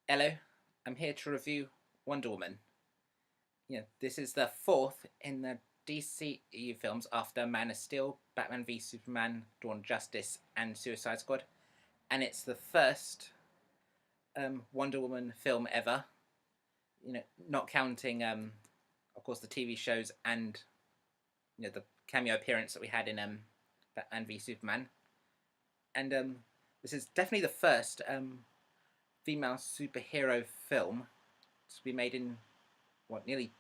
Hello, I'm here to review Wonder Woman. This is the fourth in the DCEU films after Man of Steel, Batman v Superman, Dawn of Justice, and Suicide Squad, and it's the first Wonder Woman film ever. Not counting, of course, the TV shows and the cameo appearance that we had in Batman v Superman, and this is definitely the first female superhero film to be made in nearly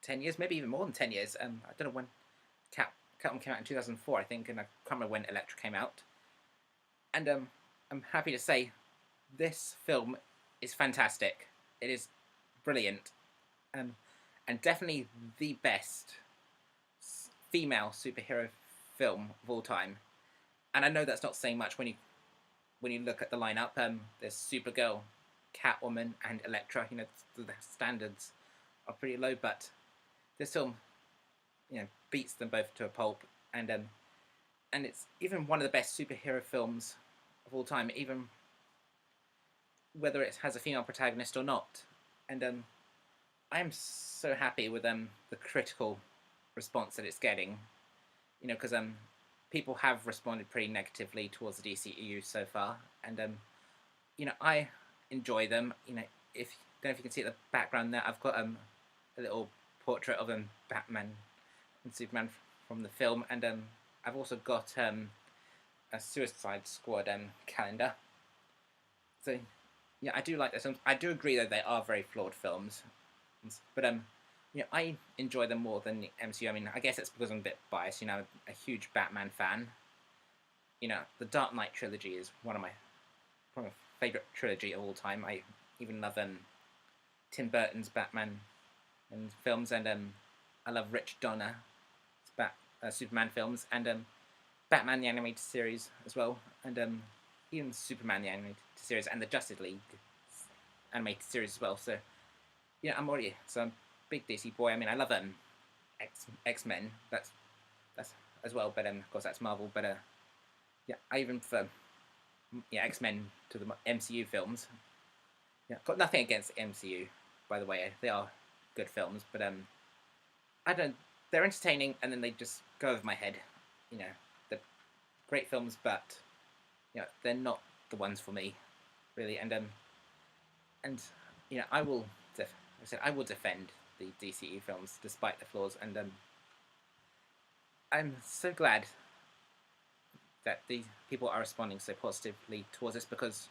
10 years, maybe even more than 10 years. I don't know when Catwoman came out in 2004, I think, and I can't remember when Elektra came out. And I'm happy to say this film is fantastic. It is brilliant, um, and definitely the best female superhero film of all time. And I know that's not saying much when you look at the lineup. There's Supergirl, Catwoman, and Elektra. The standards are pretty low, but this film, beats them both to a pulp, and it's even one of the best superhero films of all time, even whether it has a female protagonist or not. And I am so happy with the critical response that it's getting. Because people have responded pretty negatively towards the DCEU so far, and I enjoy them. If don't know if you can see at the background there, I've got a little portrait of Batman and Superman from the film, and I've also got a Suicide Squad calendar. So yeah, I do like those films. I do agree though they are very flawed films, but I enjoy them more than the MCU. I mean, I guess it's because I'm a bit biased. I'm a huge Batman fan. The Dark Knight trilogy is one of my favorite trilogy of all time. I even love Tim Burton's Batman and films, and I love Rich Donner's Superman films, and Batman the animated series as well, and even Superman the animated series and the Justice League animated series as well. So I'm already I'm a big DC boy. I mean, I love X-Men. That's as well, but of course that's Marvel. But I even prefer X-Men to the MCU films. Got nothing against the MCU, by the way. They are good films, but I don't. They're entertaining, and then they just go over my head. They're great films, but they're not the ones for me, really. And I will. I will defend the DCE films despite the flaws, and I'm so glad that the people are responding so positively towards this, because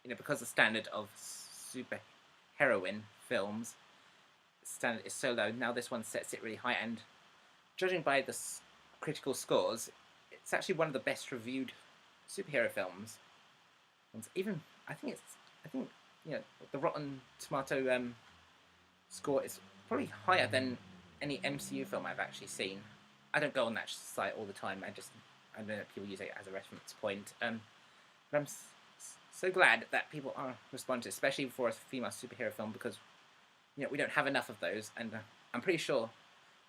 because the standard of super heroine films standard is so low. Now this one sets it really high, and judging by the critical scores, it's actually one of the best reviewed superhero films. And even I think the Rotten Tomato score is probably higher than any MCU film I've actually seen. I don't go on that site all the time. I know that people use it as a reference point. But I'm so glad that people are responding, especially for a female superhero film, because we don't have enough of those, and I'm pretty sure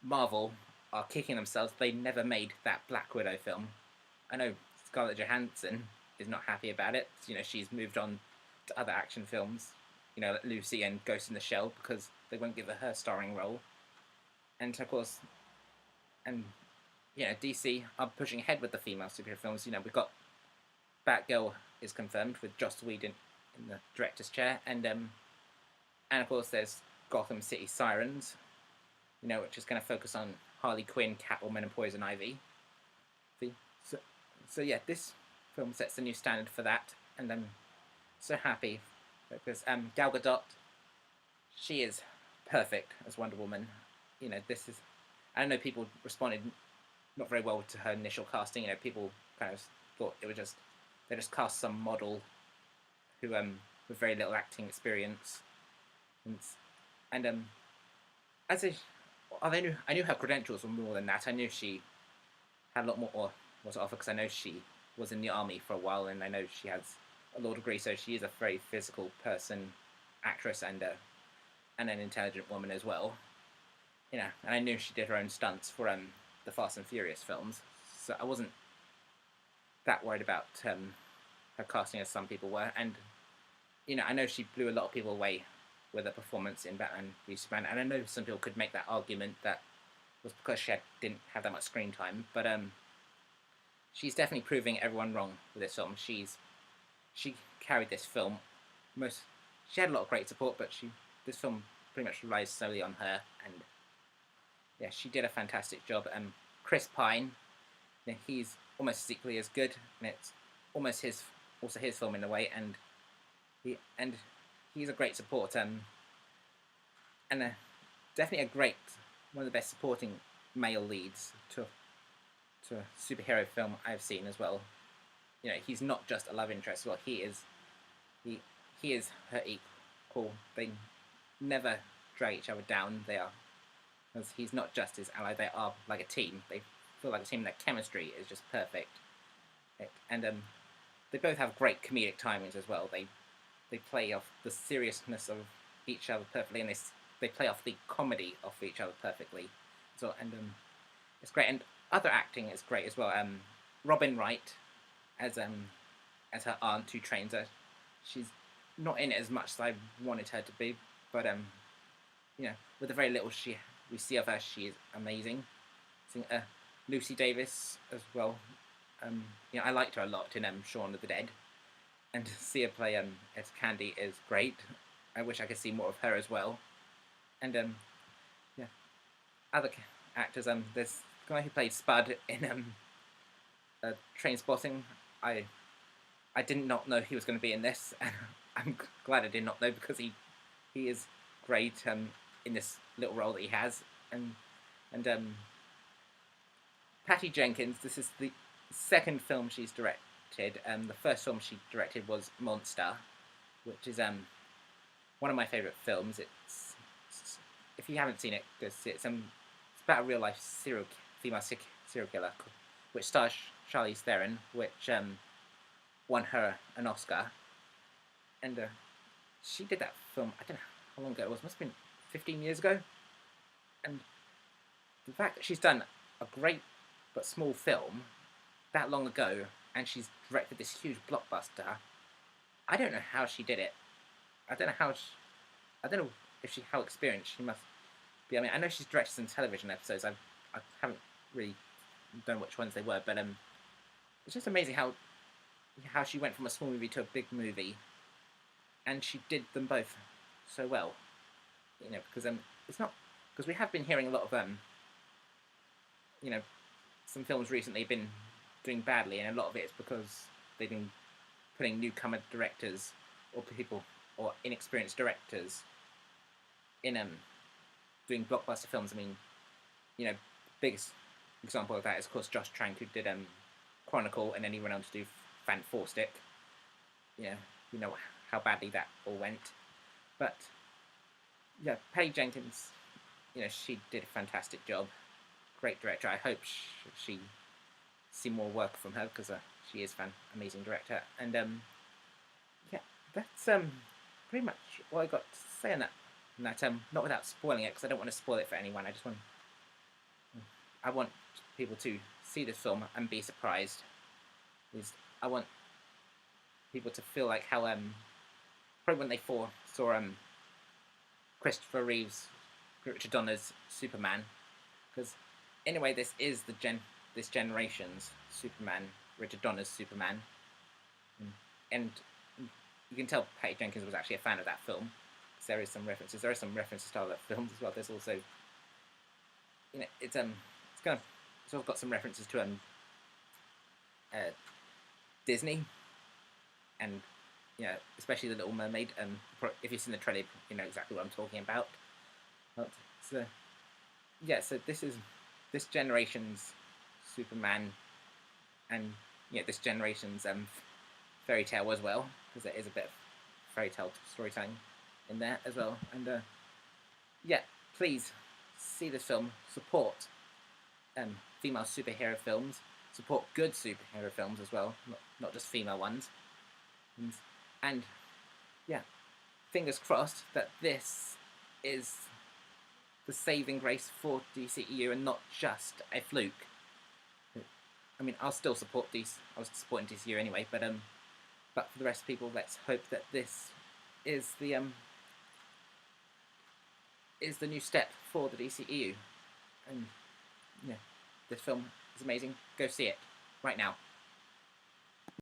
Marvel are kicking themselves they never made that Black Widow film. I know Scarlett Johansson is not happy about it. She's moved on to other action films, like Lucy and Ghost in the Shell, because they won't give her starring role. And of course, and DC are pushing ahead with the female superhero films. We've got Batgirl is confirmed with Joss Whedon in the director's chair, and of course there's Gotham City Sirens, which is going to focus on Harley Quinn, Catwoman, and Poison Ivy. So yeah, this film sets a new standard for that, and I'm so happy because Gal Gadot, she is perfect as Wonder Woman. This is, I don't know, people responded not very well to her initial casting. People kind of thought it was they just cast some model who with very little acting experience, and I knew her credentials were more than that. I knew she had a lot more to offer, because I know she was in the army for a while, and I know she has a law degree, so she is a very physical person, actress, and an intelligent woman as well. And I knew she did her own stunts for the Fast and Furious films, so I wasn't that worried about her casting as some people were. And I know she blew a lot of people away with her performance in Batman v Superman, and I know some people could make that argument that was because didn't have that much screen time, but she's definitely proving everyone wrong with this film. She carried this film. Most She had a lot of great support, but this film pretty much relies solely on her, and yeah, she did a fantastic job. Chris Pine, he's almost as equally as good, and it's almost his film in a way, and he's a great support, and definitely one of the best supporting male leads to a superhero film I've seen as well. He's not just a love interest. Well, he is her equal. They never drag each other down. Because he's not just his ally. They are like a team. They feel like a team. Their chemistry is just perfect. And they both have great comedic timings as well. They play off the seriousness of each other perfectly, and they play off the comedy of each other perfectly. So it's great, and other acting is great as well. Robin Wright as her aunt who trains her. She's not in it as much as I wanted her to be, but with the very little we see of her, she is amazing. Lucy Davis as well. I liked her a lot in Shaun of the Dead, and to see her play as Candy is great. I wish I could see more of her as well. And other actors. There's the guy who played Spud in Trainspotting. I did not know he was going to be in this, and I'm glad I did not know, because he is great in this little role that he has. And Patty Jenkins. This is the second film she's directed. The first film she directed was Monster, which is one of my favourite films. If you haven't seen it, go see it. It's about a real life female serial killer, which stars Charlize Theron, which won her an Oscar. And she did that film, I don't know how long ago it was, must have been 15 years ago. And the fact that she's done a great but small film that long ago, and she's directed this huge blockbuster, I don't know how she did it. I don't know how experienced she must be. I mean, I know she's directed some television episodes. I haven't really done which ones they were, but it's just amazing how she went from a small movie to a big movie, and she did them both so well. Because it's not because we have been hearing a lot of some films recently have been doing badly, and a lot of it is because they've been putting newcomer directors or inexperienced directors in doing blockbuster films. I mean, biggest example of that is, of course, Josh Trank, who did Chronicle, and then he went on to do Fan Four Stick. You know how badly that all went. But yeah, Patty Jenkins, she did a fantastic job. Great director. I hope she see more work from her, because she is amazing director. And yeah, that's pretty much what I got to say on that. And that not without spoiling it, because I don't want to spoil it for anyone. I want people to see this film and be surprised. I want people to feel like how probably when they saw Christopher Reeve's Richard Donner's Superman, because in a way this is this generation's Superman, Richard Donner's Superman, and you can tell Patty Jenkins was actually a fan of that film, because there are some references to other films as well. There's also it's all got some references to Disney, and especially The Little Mermaid. If you've seen the trailer, you know exactly what I'm talking about. So this is this generation's Superman, and this generation's fairy tale as well, because there is a bit of fairy tale storytelling in there as well. And please see this film. Support female superhero films. Support good superhero films as well, not just female ones. And fingers crossed that this is the saving grace for DCEU and not just a fluke. I mean, I'll still support I was supporting DCEU anyway, but for the rest of people, let's hope that this is the new step for the DCEU, and yeah, this film is amazing. Go see it right now.